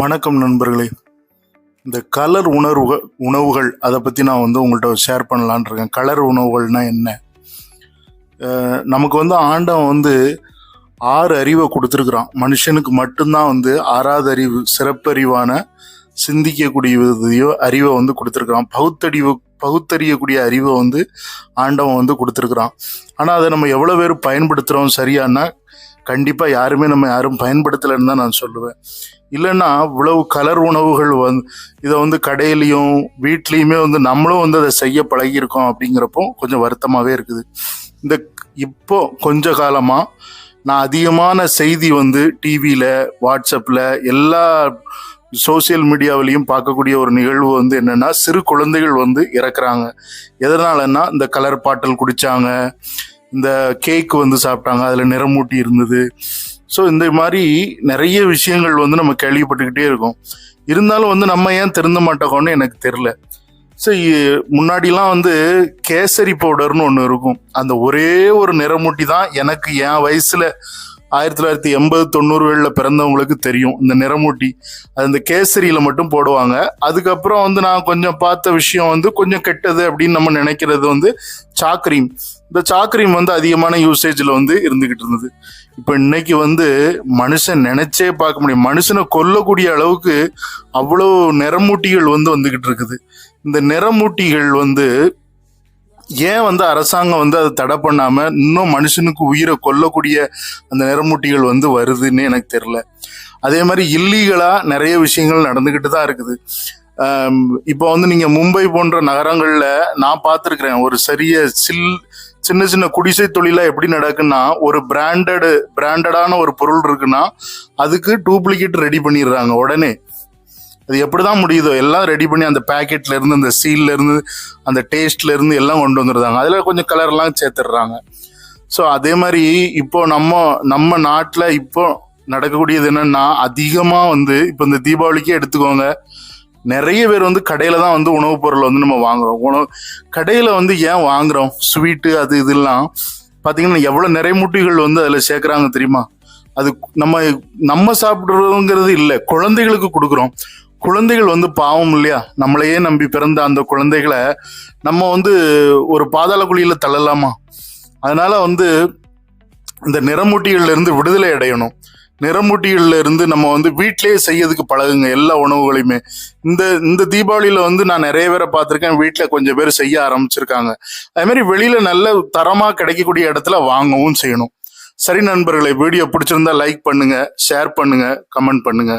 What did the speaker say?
வணக்கம் நண்பர்களே. இந்த கலர் உணவுகள் அதை பற்றி நான் உங்கள்கிட்ட ஷேர் பண்ணலான் இருக்கேன். கலர் உணவுகள்னால் என்ன? நமக்கு ஆண்டவன் 6 அறிவை கொடுத்துருக்குறான். மனுஷனுக்கு மட்டும்தான் 6வது அறிவு, சிறப்பறிவான சிந்திக்கக்கூடிய அறிவை கொடுத்துருக்குறான். பகுத்தறியக்கூடிய அறிவை ஆண்டவன் கொடுத்துருக்குறான். ஆனால் அதை நம்ம எவ்வளோ பேர் பயன்படுத்துகிறோம் சரியானா? கண்டிப்பாக யாரும் பயன்படுத்தலைன்னு தான் நான் சொல்லுவேன். இல்லைன்னா இவ்வளவு கலர் உணவுகள் இதை கடையிலையும் வீட்லேயுமே நம்மளும் அதை செய்ய பழகியிருக்கோம். அப்படிங்கிறப்போ கொஞ்சம் வருத்தமாகவே இருக்குது. இப்போ கொஞ்ச காலமாக நான் அதிகமான செய்தி டிவியில், வாட்ஸ்அப்பில், எல்லா சோசியல் மீடியாவிலையும் பார்க்கக்கூடிய ஒரு நிகழ்வு என்னென்னா, சிறு குழந்தைகள் இறக்குறாங்க. எதனாலன்னா இந்த கலர் பாட்டில் குடித்தாங்க, இந்த கேக் சாப்பிட்டாங்க, அதில் நிறமூட்டி இருந்தது. ஸோ இந்த மாதிரி நிறைய விஷயங்கள் நம்ம கேள்விப்பட்டுக்கிட்டே இருக்கோம். இருந்தாலும் நம்ம ஏன் திருந்த மாட்டோம்னு எனக்கு தெரில. ஸோ முன்னாடிலாம் கேசரி பவுடர்னு ஒன்று இருக்கும். அந்த ஒரே ஒரு நிறமூட்டி தான் எனக்கு என் வயசில் 1980-90களில் பிறந்தவங்களுக்கு தெரியும். இந்த நிறமூட்டி அது இந்த கேசரியில் மட்டும் போடுவாங்க. அதுக்கப்புறம் நான் கொஞ்சம் பார்த்த விஷயம் கொஞ்சம் கெட்டது அப்படின்னு நம்ம நினைக்கிறது சாக்ரீம். இந்த சாக்ரீம் அதிகமான யூசேஜில் இருந்துகிட்டு இருந்தது. இப்போ இன்னைக்கு மனுஷன் நினைச்சே பார்க்க முடியும். மனுஷனை கொல்லக்கூடிய அளவுக்கு அவ்வளோ நிறமூட்டிகள் வந்துகிட்டு இருக்குது. இந்த நிறமூட்டிகள் ஏன் அரசாங்கம் அதை தடை பண்ணாம இன்னும் மனுஷனுக்கு உயிரை கொல்லக்கூடிய அந்த நிறமூட்டிகள் வருதுன்னு எனக்கு தெரியல. அதே மாதிரி இல்லீகலா நிறைய விஷயங்கள் நடந்துகிட்டு தான் இருக்குது. இப்போ நீங்க மும்பை போன்ற நகரங்கள்ல நான் பார்த்துருக்கிறேன். ஒரு சின்ன சின்ன குடிசை தொழிலா எப்படி நடக்குன்னா, ஒரு பிராண்டடான ஒரு பொருள் இருக்குன்னா அதுக்கு டூப்ளிகேட் ரெடி பண்ணிடுறாங்க உடனே. அது எப்படிதான் முடியுதோ எல்லாம் ரெடி பண்ணி அந்த பேக்கெட்ல இருந்து, அந்த சீல்ல இருந்து, அந்த டேஸ்ட்ல இருந்து எல்லாம் கொண்டு வந்துடுறாங்க. அதுல கொஞ்சம் கலர்லாம் சேர்த்துடுறாங்க. ஸோ அதே மாதிரி இப்போ நம்ம நாட்டில் இப்போ நடக்கக்கூடியது என்னன்னா, அதிகமா இப்போ இந்த தீபாவளிக்கே எடுத்துக்கோங்க, நிறைய பேர் கடையில தான் உணவுப் பொருள் நம்ம வாங்குறோம். கடையில ஏன் வாங்குறோம்? ஸ்வீட்டு அது இதெல்லாம் பார்த்தீங்கன்னா எவ்வளோ நிறைமூட்டிகள் அதில் சேர்க்குறாங்க தெரியுமா? அது நம்ம சாப்பிட்றோங்கிறது இல்லை, குழந்தைகளுக்கு கொடுக்குறோம். குழந்தைகள் பாவம் இல்லையா? நம்மளையே நம்பி பிறந்த அந்த குழந்தைகளை நம்ம ஒரு பாதாள குழியில தள்ளலாமா? அதனால இந்த நிறமூட்டிகள்ல இருந்து விடுதலை அடையணும். நிறமூட்டிகள்ல இருந்து நம்ம வீட்டிலேயே செய்யறதுக்கு பழகுங்க எல்லா உணவுகளையுமே. இந்த தீபாவளியில நான் நிறைய பேரை பார்த்துருக்கேன், வீட்டுல கொஞ்சம் பேர் செய்ய ஆரம்பிச்சிருக்காங்க. அதே மாதிரி வெளியில நல்ல தரமா கிடைக்கக்கூடிய இடத்துல வாங்கவும் செய்யணும். சரி நண்பர்களே, வீடியோ பிடிச்சிருந்தா லைக் பண்ணுங்க, ஷேர் பண்ணுங்க, கமெண்ட் பண்ணுங்க.